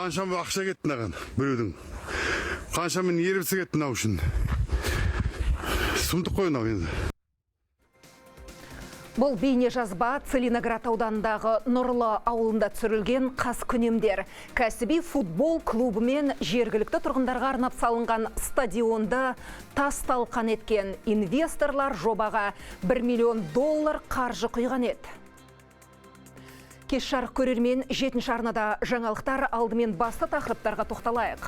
Қаншама ақша кетті маған біреудің. Қаншамен еріпсі кетті мынау үшін. Сұмдық қой мынау енді. Бұл бейне жазба Целиноград ауданындағы Нұрлы ауылында түсірілген қаскүнемдер. Кәсіби футбол клубы мен жергілікті тұрғындарға арнап салынған стадионды тас-талқан еткен инвесторлар жобаға $1 миллион қаржы құйған еді. Кеш жарық көрермен 7-ші арнада жаңалықтар, алдымен басты тақырыптарға тоқталайық.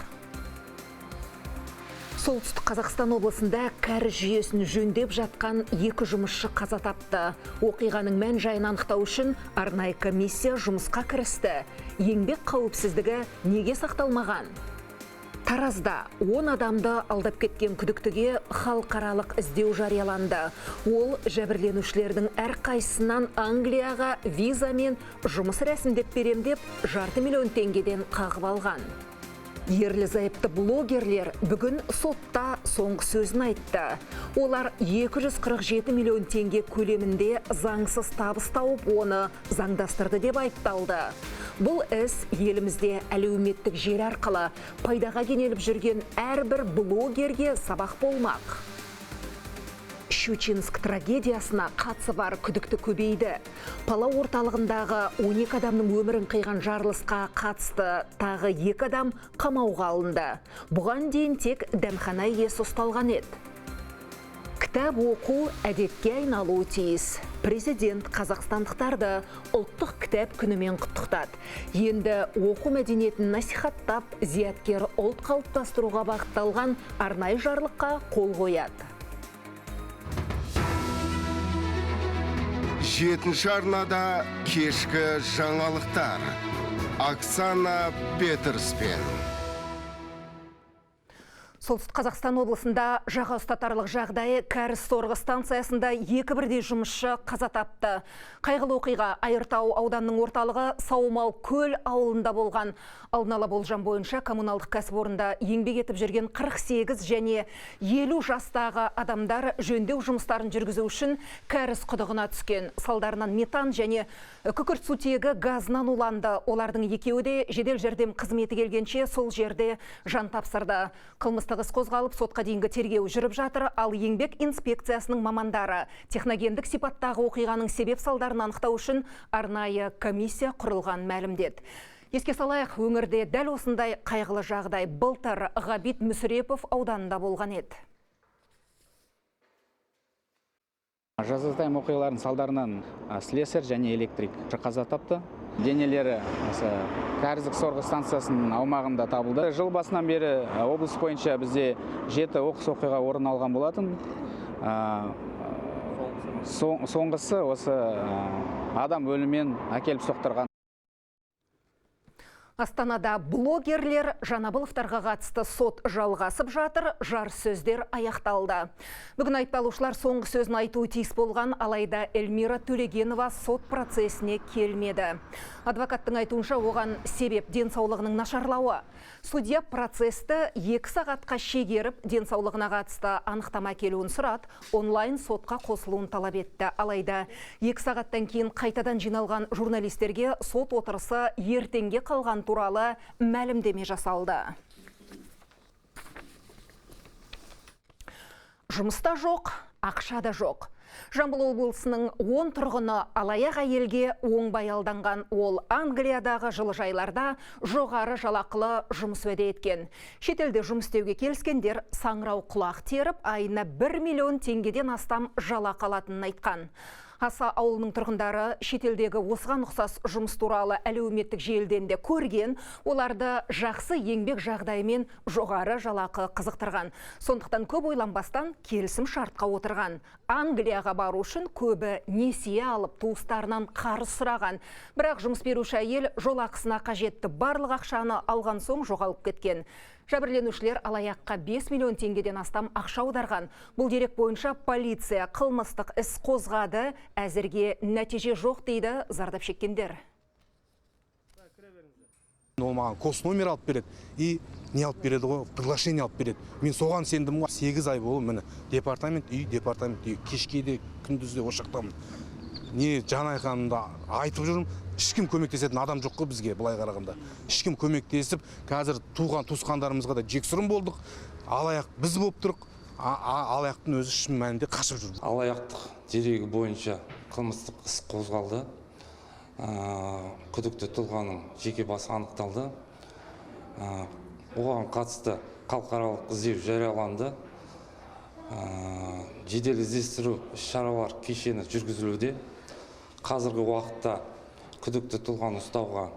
Солтүстік Қазақстан облысында кәріз жүйесін жөндеп жатқан 2 жұмысшы қаза тапты. Оқиғаның мән жайын анықтау үшін арнайы комиссия жұмысқа кірісті. Еңбек қауіпсіздігі неге сақталмаған? Таразда 10 адамды алдап кеткен күдіктіге халықаралық іздеу жарияланды. Ол жәбірленушілердің әрқайсысынан Англияға визамен жұмыс рәсімдеп берем деп $500 миллион қағып алған. Ерлі зайыпты блогерлер бүгін сотта соңғы сөзін айтты. Олар $247 миллион көлемінде заңсыз табыс тауып, оны заңдастырды деп айыпталды. Бұл іс елімізде әлеуметтік желі арқылы пайдаға кенеліп жүрген әрбір блогерге сабақ болмақ. Щучинск трагедиясына қатысы бар күдікті көбейді. Пала орталығындағы 12 адамның өмірін қиған жарылысқа қатысты тағы 2 адам қамауға алынды. Бұған дейін тек дәмхана иесі ұсталған еді. Кітап оқу әдетке айналуы тиіс. Президент қазақстандықтарды ұлттық кітап күнімен құттықтады. Енді оқу мәдениетін насихаттап, зияткер ұлт қалыптастыруға бағытталған арнайы жарлыққа қол қояды. 7-ші арнада кешкі жаңалықтар. Оксана Петерспен. Солтүстік Қазақстан облысында жаға ұстатарлық жағдайы кәріз сорғы станциясында 2 бірдей жұмысшы қаза тапты. Қайғылы оқиға Айыртау ауданның орталығы Саумал көл ауылында болған. Алдын ала болжам бойынша коммуналдық кәсіпорында еңбек етіп жүрген 48 және 50 жастағы адамдар жөндеу жұмыстарын жүргізу үшін кәріз құдығына түскен. Салдарынан метан және күкіртсутегі газынан уланды. Олардың екеуі де жедел жәрдем қызметі келгенше сол жерде жан тапсырды. Қылмыстық іс қозғалып, сотқа дейінгі тергеу жүріп жатыр, ал еңбек инспекциясының мамандары техногендік сипаттағы оқиғаның себеп салдарын анықтау үшін арнайы комиссия құрылған мәлімдеді. Еске салайық, өңірде дәл осындай қайғылы жағдай былтыр Ғабит Мүсірепов ауданында болған еді. Жазатайым оқиғалардың салдарынан слесарь және электрик қаза тапты. Денелері кәріздік сорғы станциясының аумағында табылды. Жыл басынан бері облыс бойынша бізде 7 оқыс оқиға орын алған болатын. Соңғысы осы адам өліммен әкеліп соқтырған. Астанада блогерлер Жанабыловтарға қатысты сот жалғасып жатыр, жарыссөздер аяқталды. Бүгін айыпталушылар соңғы сөзін айтуы тиіс болған, алайда Эльмира Төлегенова сот процесіне келмеді. Адвокаттың айтуынша оған себеп денсаулығының нашарлауы. Судья процесті 2 сағатқа шегеріп, денсаулығына қатысты анықтама келуін сұрады, онлайн сотқа қосылуын талап етті. Алайда 2 сағаттан кейін қайтадан жиналған журналистерге сот отырысы ертеңге қалған туралы мәлімдеме жасалды. Жұмыста жоқ, ақша да жоқ. Жамбыл облысының 10 тұрғыны алаяқ әйелге оңбай алданған. Ол Англиядағы жылыжайларда жоғары жалақылы жұмыс уәде еткен. Шетелде жұмыс істеуге келіскендер саңырау құлақ теріп, айына $1 миллион астам жалақы алатынын айтқан. Аса ауылының тұрғындары шетелдегі осыған ұқсас жұмыс туралы әлеуметтік желіден де көрген, оларды жақсы еңбек жағдайымен жоғары жалақы қызықтырған. Сондықтан көп ойланбастан келісім шартқа отырған. Англияға бару үшін көбі несие алып, туыстарынан қарыз сұраған. Бірақ жұмыс беруші әйел жолақысына қажетті барлық ақшаны алған соң жоғалып кеткен. Жәбірленушілер алаяққа $5 миллион астам ақша аударған. Бұл дерек бойынша полиция қылмыстық іс қозғады, әзірге нәтиже жоқ дейді зардап шеккендер. Ол маған кос номер алып береді и не алып береді ғой, приглашение алып береді. Мен соған сендім, 8 ай болды, міне департамент үй, кешке де күндіз де ошақтамын. не жан айқанымда айтып жүрмін, ешкім көмектесетін адам жоқ қой бізге былай қарағанда. Ешкім көмектесіп, қазір туған туысқандарымызға да жексұрын болдық. Алаяқ біз болып тұрық, алаяқтың өзі шын мәнінде қашып жүр. Алаяқтық дерегі бойынша қылмыстық іс қозғалды. Күдікті тұлғаның жеке басы анықталды. Оған қатысты халықаралық іздеу жарияланды. Жедел іздестіру шаралар кешені жүргізілуде. Қазіргі уақытта күдікті тұлғаны ұстауға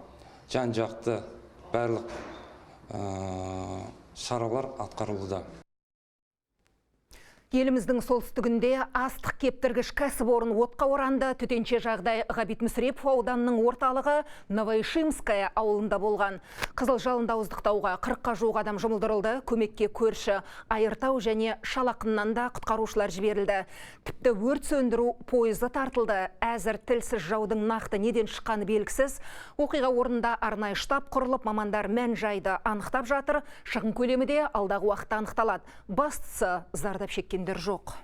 жан-жақты барлық шаралар атқарылуда. Еліміздің солтүстігінде астық кептіргіш кәсіпорын отқа оранды. Төтенше жағдай Ғабит Мүсірепов ауданының орталығы Новоишимская ауылында болған. Қызыл жалында ауыздықтауға 40-қа жуық адам жұмылдырылды. Көмекке көрші Айыртау және Шалақыннан да құтқарушылар жіберілді. Тіпті өрт сөндіру пойызы тартылды. Әзір тілсіз жаудың нақты неден шыққаны белгісіз. Оқиға орнында арнайы штаб құрылып, мамандар мән-жайды анықтап жатыр. Шығын көлемі де алдағы уақытта анықталады. Бастысы зардап шеккендер жоқ.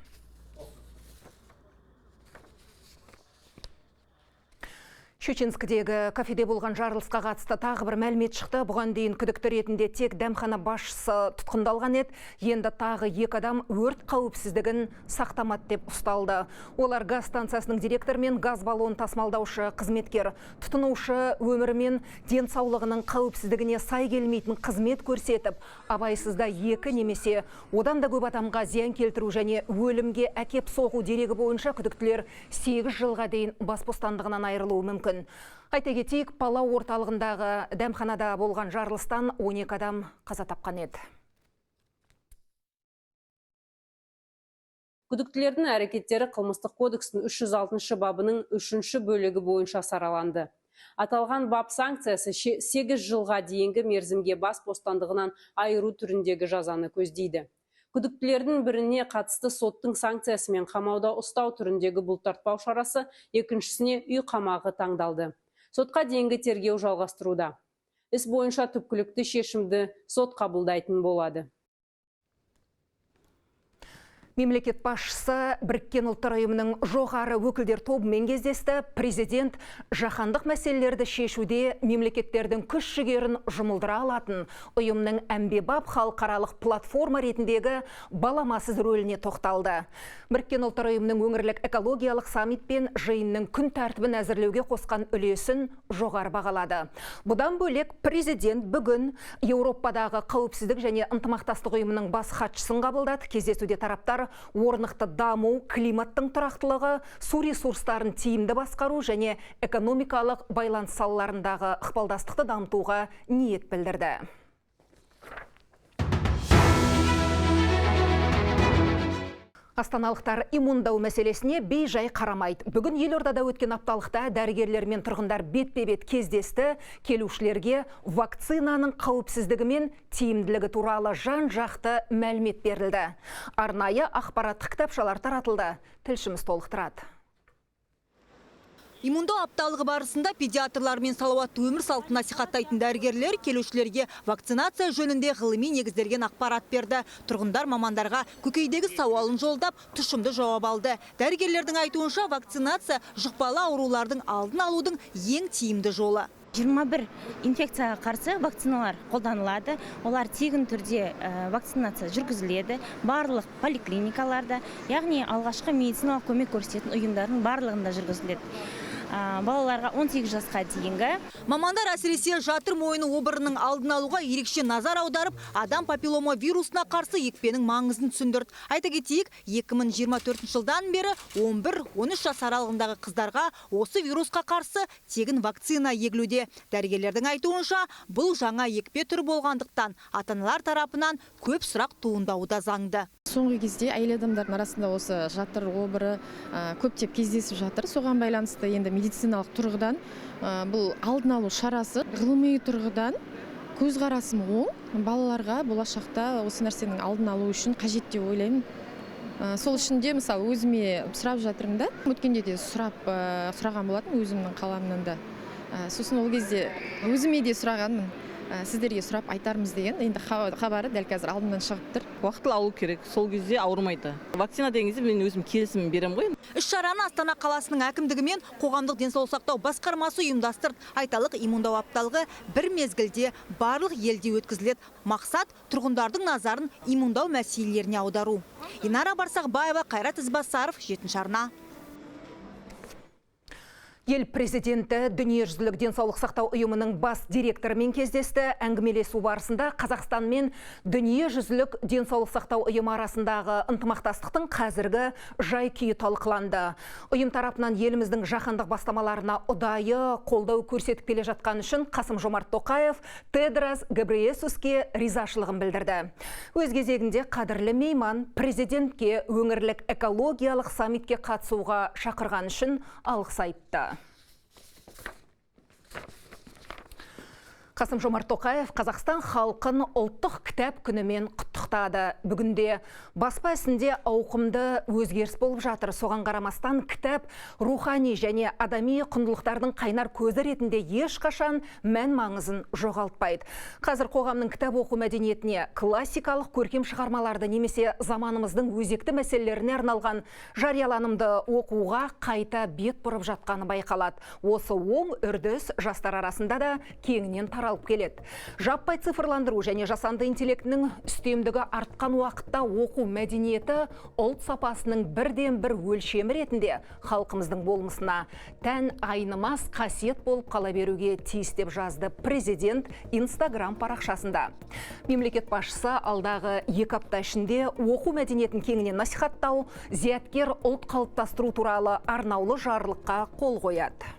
Щучинскідегі кафеде болған жарылысқа қатысты тағы бір мәлімет шықты. Бұған дейін күдікті ретінде тек дәмхана басшысы тұтқындалған еді. Енді тағы 2 адам өрт қауіпсіздігін сақтамады деп ұсталды. Олар газ станциясының директоры мен газ баллон тасымалдаушы қызметкер. Тұтынушы өмірі мен денсаулығының қауіпсіздігіне сай келмейтін қызмет көрсетіп, абайсызда 2 немесе одан да көп адамға зиян келтіру және өлімге әкеп соғу дерегі бойынша күдіктілер 8 жылға дейін бас бостандығынан айырылуы мүмкін. Айта кетейік, Палау орталығындағы дәмханада болған жарылыстан 12 адам қаза тапқан еді. Күдіктілердің әрекеттері қылмыстық кодекстің 306 бабының 3 бөлігі бойынша сараланды. Аталған бап санкциясы 8 жылға дейінгі мерзімге бас бостандығынан айыру түріндегі жазаны көздейді. Күдіктілердің біріне қатысты соттың санкциясымен қамауда ұстау түріндегі бұлтартпау шарасы, екіншісіне үй қамағы таңдалды. Сотқа дейінгі тергеу жалғастыруда. Іс бойынша түпкілікті шешімді сот қабылдайтын болады. Мемлекет басшысы Біріккен ұлттар ұйымының жоғары өкілдер тобымен кездесті. Президент жаһандық мәселелерді шешуде мемлекеттердің күш-жігерін жұмылдыра алатын ұйымның әмбебап халықаралық платформа ретіндегі баламасыз рөліне тоқталды. Біріккен ұлттар ұйымының өңірлік экологиялық саммит пен жиынның күн тәртібін әзірлеуге қосқан үлесін жоғары бағалады. Бұдан бөлек президент бүгін Еуропадағы қауіпсіздік және ынтымақтастық ұйымының бас хатшысын қабылдады. Кездесуде тараптар орнықты даму, климаттың тұрақтылығы, су ресурстарын тиімді басқару және экономикалық байланыс салаларындағы ықпалдастықты дамытуға ниет білдірді. Астаналықтар иммундау мәселесіне бей-жай қарамайды. Бүгін елордада өткен апталықта дәрігерлер мен тұрғындар бетпе-бет кездесті. Келушілерге вакцинаның қауіпсіздігі мен тиімділігі туралы жан-жақты мәлімет берілді. Арнайы ақпараттық кітапшалар таратылды. Тілшіміз толықтырады. Иммундау апталығы барысында педиатрлар мен салауатты өмір салтын насихаттайтын дәрігерлер келушілерге вакцинация жөнінде ғылыми негізделген ақпарат берді. Тұрғындар мамандарға көкейдегі сауалын жолдап, тұшымды жауап алды. Дәрігерлердің айтуынша вакцинация жұқпалы аурулардың алдын алудың ең тиімді жолы. 21 инфекцияға қарсы вакциналар қолданылады. Олар тегін түрде вакцинация жүргізіледі. Барлық поликлиникаларда, яғни алғашқы медициналық көмек көрсететін ұйымдардың барлығында жүргізіледі. Балаларға 18 жасқа дейінгі. Мамандар әсіресе жатыр мойны обырының алдын алуға ерекше назар аударып, адам папиллома вирусына қарсы екпенің маңызын түсіндірді. Айта кетейік, 2024 жылдан бері 11-13 жас аралығындағы қыздарға осы вирусқа қарсы тегін вакцина егілуде. Дәрігерлердің айтуынша, бұл жаңа екпе түрі болғандықтан ата-аналар тарапынан көп сұрақ туындауда заңды. Соңғы кезде әйел адамдардың арасында осы жатыр обыры көптеп кездесіп жатыр. Соған байланысты енді медициналық тұрғыдан бұл алдын алу шарасы, ғылыми тұрғыдан көзқарасым оң. Балаларға болашақта осы нәрсенің алдын алу үшін қажет деп ойлаймын. Сол үшін де мысалы өзіме сұрап жатырмын да, өткенде де сұраған болатын өзімнің қаламынан да. Сосын ол кезде өзіме де сұрағанмын. сіздерге сұрап айтармыз деген енді хабары дәл қазір алдымдан шығып тұр. Уақытылы алу керек, сол кезде ауырмайды. Вакцина деген кезде мен өзім келісім берем ғой. Іс-шараны Астана қаласының әкімдігі мен қоғамдық денсаулық сақтау басқармасы ұйымдастырды. Айталық иммундау апталығы бір мезгілде барлық елде өткізіледі. Мақсат тұрғындардың назарын иммундау мәселелеріне аудару. Инара Барсақбаева, Қайрат Ізбасаров, 7-ші арна. Ел президенті дүниежүзілік денсаулық сақтау ұйымының бас директорымен кездесті. Әңгімелесу барысында Қазақстан мен дүниежүзілік денсаулық сақтау ұйымы арасындағы ынтымақтастықтың қазіргі жай-күйі талқыланды. Ұйым тарапынан еліміздің жаһандық бастамаларына ұдайы қолдау көрсетіп келе жатқан үшін Қасым-Жомарт Тоқаев Тедрос Гебрейесуске ризашылығын білдірді. Өз кезегінде қадірлі мейман президентке өңірлік экологиялық саммитке қатысуға шақырған үшін алғыс айтты. Қасым-Жомарт Тоқаев Қазақстан халқын ұлттық кітап күнімен құттықтады. Бүгінде баспа ісінде ауқымды өзгеріс болып жатыр. Соған қарамастан кітап рухани және адами құндылықтардың қайнар көзі ретінде ешқашан мән маңызын жоғалтпайды. Қазір қоғамның кітап оқу мәдениетіне классикалық көркем шығармаларды немесе заманымыздың өзекті мәселелеріне арналған жарияланымды оқуға қайта бет бұрып жатқаны байқалады. Осы оң үрдіс жастар арасында да кеңінен таралып келеді. Жаппай цифрландыру және жасанды интеллектінің үстемдігі артқан уақытта оқу мәдениеті ұлт сапасының бірден-бір өлшемі ретінде халқымыздың болмысына тән айнымас қасиет болып қала беруге тиіс деп жазды президент Инстаграм парақшасында. Мемлекет басшысы алдағы 2 апта ішінде оқу мәдениетін кеңінен насихаттау, зияткер ұлт қалыптастыру туралы арнаулы жарлыққа қол қояды.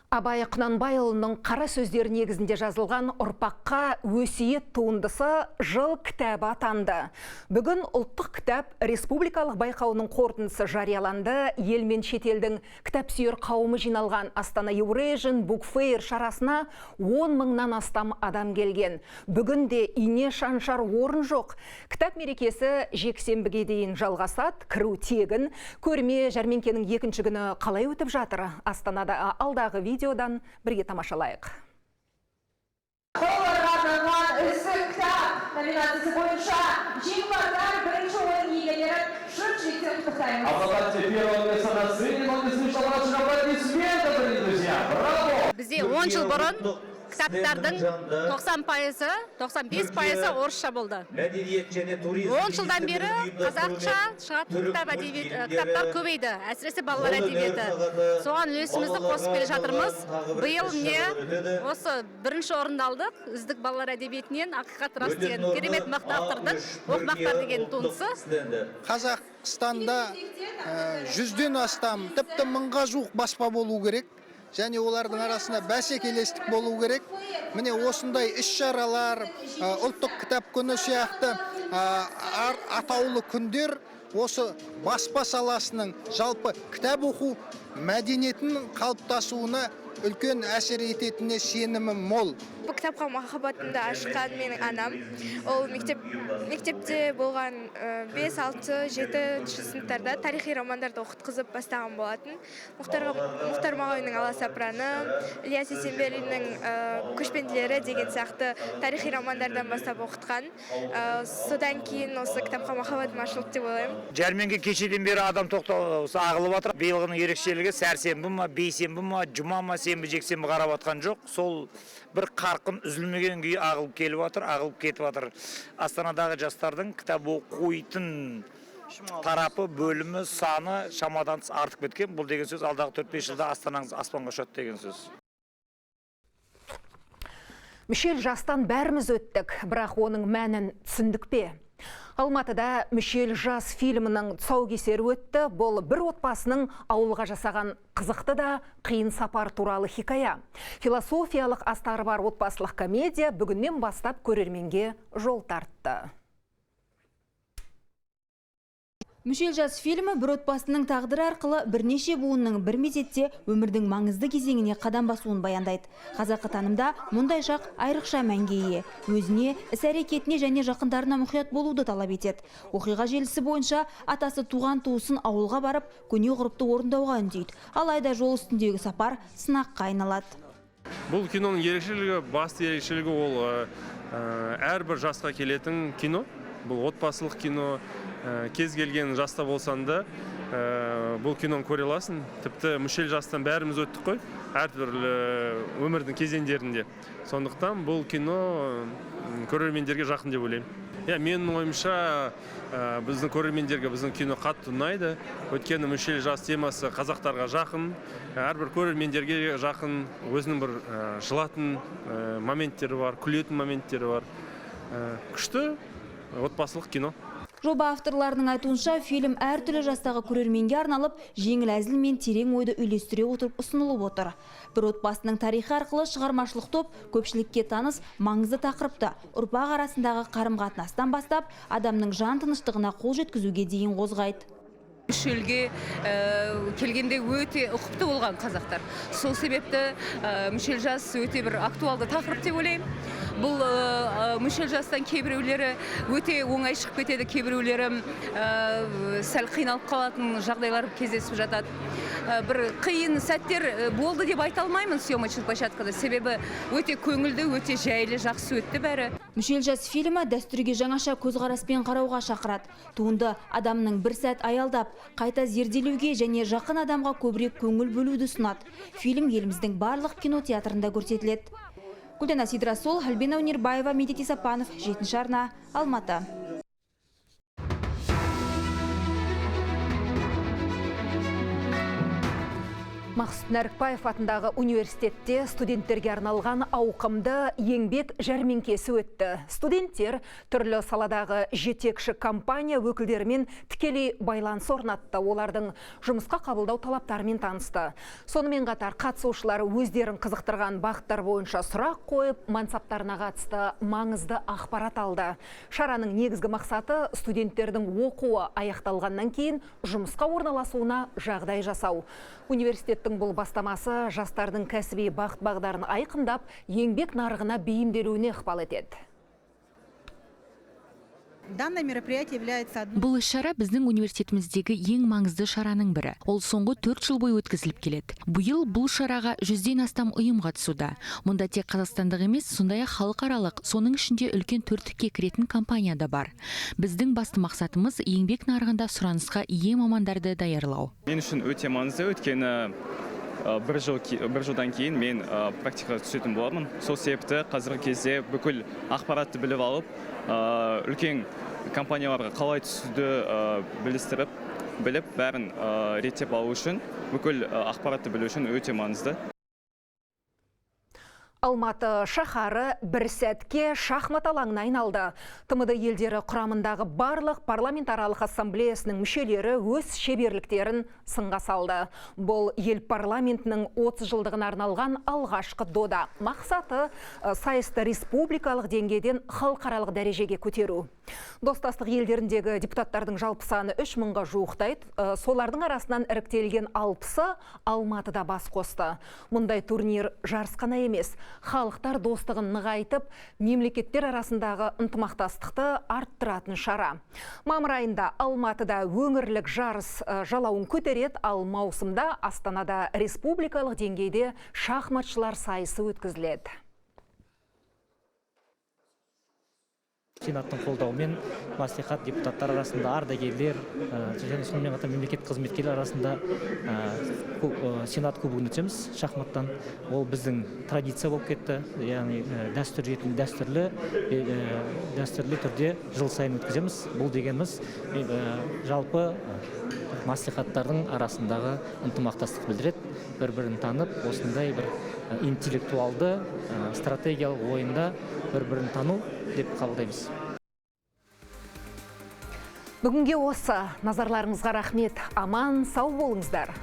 Абай Құнанбайұлының қара сөздер негізінде жазылған ұрпаққа өсиет туындысы жыл кітабы атанды. Бүгін ұлттық кітап республикалық байқауының қорытындысы жарияланды. Ел мен шетелдің кітапсүйер қауымы жиналған Астана Eurasian Book Fair шарасына 10 мыңнан астам адам келген. Бүгінде ине шаншар орын жоқ. Кітап мерекесі жексенбіге дейін жалғасады. Кіру тегін. Көрме жәрмеңкенің 2-ші күні қалай өтіп жатыр? Астанада алдағы видеодан бірге тамашалайық. Қолға арналған үздік кітап номинациясы бойынша жеңімпаздар бірінші орын иегерлерін шын жүректен құттықтаймыз. Бізде 10 жыл бұрын кітаптардың 95% орысша болды. 10 жылдан бері қазақша шығатын кітаптар көбейді, әсіресе балалар әдебиеті. Соған үлесімізді қосып келе жатырмыз. Биыл міне осы бірінші орынды алдық. Үздік балалар әдебиетінен ақиқат рас деген керемет мықты автордың оқымақтар деген туындысы. Қазақстанда 100-ден астам, тіпті 1000-ға жуық баспа болу керек. Және олардың арасында бәсекелестік болу керек. Міне осындай іс-шаралар, ұлттық кітап күні сияқты атаулы күндер осы баспа саласының жалпы кітап оқу мәдениетінің қалыптасуына үлкен әсер ететініне сенімім мол. Бұл кітапқа махаббатымды ашқан менің анам. Ол мектепте болған 5, 6, 7 сыныптарда тарихи романдарды оқытқызып бастаған болатын. Мұхтар Мағауиннің Аласапыраны, Ілияс Есенберлиннің Көшпенділері деген сияқты тарихи романдардан бастап оқытқан. Содан кейін осы кітапқа махаббатым ашылды деп ойлаймын. Жәрмеңке кешеден бері адам тоқталысы ағылып жатыр. Биылғының ерекшелігі сәрсенбі ма, бейсенбі ма, жұма ма, сенбі, жексенбі қарап жатқан жоқ. Сол бір қарқын үзілмеген күйі ағылып келіп жатыр, ағылып кетіп жатыр. Астанадағы жастардың кітап оқитын тарапы, бөлімі, саны шамадан артып кеткен. Бұл деген сөз алдағы 4-5 жылда Астанаңыз аспанға ұшады деген сөз. Мүшел жастан бәріміз өттік, бірақ оның мәнін түсіндік пе? Алматыда Мүшел жас фильмінің тұсаукесері өтті. Бұл бір отбасының ауылға жасаған қызықты да қиын сапар туралы хикая. Философиялық астары бар отбасылық комедия бүгіннен бастап көрерменге жол тартты. Мүшел жас фильмі бір отбасының тағдыры арқылы бірнеше буынның бір мезетте өмірдің маңызды кезеңіне қадам басуын баяндайды. Қазақы танымда мұндай шақ айрықша мәнге ие. Өзіне, іс-әрекетіне және жақындарына мұқият болуды талап етеді. Оқиға желісі бойынша атасы туған туысын ауылға барып, көне ғұрыпты орындауға үндейді. Алайда жол үстіндегі сапар сынаққа айналады. Бұл киноның ерекшелігі, басты ерекшелігі ол әрбір жасқа келетін кино. Бұл отбасылық кино, кез келген жаста болсан да бұл киноны көре аласың. Тіпті мүшел жастан бәріміз өттік қой, әртүрлі өмірдің кезеңдерінде. Сондықтан бұл кино көрермендерге жақын деп ойлаймын. Менің ойымша біздің көрермендерге біздің кино қатты ұнайды. Өйткені мүшел жас темасы қазақтарға жақын, әрбір көрермендерге жақын, өзінің бір жылатын моменттері бар, күлетін моменттері бар. Күшті отбасылық кино. Жоба авторларының айтуынша фильм әртүрлі жастағы көрерменге арналып, жеңіл әзіл мен терең ойды үйлестіре отырып ұсынылып отыр. Бір отбасының тарихы арқылы шығармашылық топ көпшілікке таныс маңызды тақырыпты ұрпақ арасындағы қарым-қатынастан бастап, адамның жан тыныштығына қол жеткізуге дейін қозғайды. Мүшелге келгенде өте ұқыпты болған қазақтар. Сол себепті мүшел жас өте бір актуалды тақырып деп ойлаймын. Бұл мүшел жастан кейбіреулері өте оңай шығып кетеді, кейбіреулері сәл қиналып қалатын жағдайлар кездесіп жатады. Бір қиын сәттер болды деп айта алмаймын съемочный площадкада, себебі өте көңілді, өте жайлы, жақсы өтті бәрі. Мүшел жас фильмі дәстүрге жаңаша көзқараспен қарауға шақырады. Туынды адамның бір сәт аялдап, қайта зерделеуге және жақын адамға көбірек көңіл бөлуді ұсынады. Фильм еліміздің барлық кинотеатрында көрсетіледі. Гүлдана Сидрасол, Альбина Өнербаева, Медет Исапанов, 7-ші арна, Алматы. Мақсұт Нәрікбаев атындағы университетте студенттерге арналған ауқымды еңбек жәрмеңкесі өтті. Студенттер түрлі саладағы жетекші компания өкілдерімен тікелей байланыс орнатты. Олардың жұмысқа қабылдау талаптарымен танысты. Сонымен қатар қатысушылар өздерін қызықтырған бағыттар бойынша сұрақ қойып, мансаптарына қатысты маңызды ақпарат алды. Шараның негізгі мақсаты студенттердің оқуы аяқталғаннан кейін жұмысқа орналасуына жағдай жасау. Университеттің бұл бастамасы жастардың кәсіби бағыт-бағдарын айқындап, еңбек нарығына бейімделуіне ықпал етеді. Бұл іс-шара біздің университетіміздегі ең маңызды шараның бірі. Ол соңғы 4 жыл бойы өткізіліп келеді. Биыл бұл шараға 100-ден астам ұйым қатысуда. Мұнда тек қазақстандық емес, сондай-ақ халықаралық, соның ішінде үлкен 4-ке кіретін компания да бар. Біздің басты мақсатымыз еңбек нарығында сұранысқа ие мамандарды даярлау. Мен үшін өте маңызды, өйткені бір жылдан кейін мен практикаға түсетін боламын. Сол себепті қазіргі кезде бүкіл ақпаратты біліп алып, үлкен компанияларға қалай түсуді білістіріп, біліп, бәрін реттеп алу үшін, бүкіл ақпаратты білу үшін өте маңызды. Алматы шаһары бір сәтке шахмат алаңына айналды. ТМД елдері құрамындағы барлық парламентаралық ассамблеясының мүшелері өз шеберліктерін сынға салды. Бұл ел парламентінің 30 жылдығына арналған алғашқы дода. Мақсаты сайысты республикалық деңгейден халықаралық дәрежеге көтеру. Достастық елдеріндегі депутаттардың жалпы саны 3000-ға жуықтайды. Солардың арасынан іріктелген 60-ы Алматыда бас қосты. Мұндай турнир жарыс қана емес, халықтар достығын нығайтып, мемлекеттер арасындағы ынтымақтастықты арттыратын шара. Мамыр айында Алматыда өңірлік жарыс жалауын көтереді, ал маусымда Астанада республикалық деңгейде шахматшылар сайысы өткізіледі. Сенаттың қолдауымен мәслихат депутаттар арасында, ардагерлер және сонымен қатар мемлекет қызметкерлер арасында Сенат кубогын өтеміз шахматтан. Ол біздің традиция болып кетті, яғни дәстүрлі түрде жыл сайын өткіземіз. Бұл дегеніміз жалпы мәслихаттардың арасындағы ынтымақтастық білдіреді, бір-бірін танып, осындай бір интеллектуалды стратегиялық ойында бір-бірін тану деп қабылдаймыз. Бүгінге осы. Назарларыңызға рахмет. Аман, сау болыңыздар.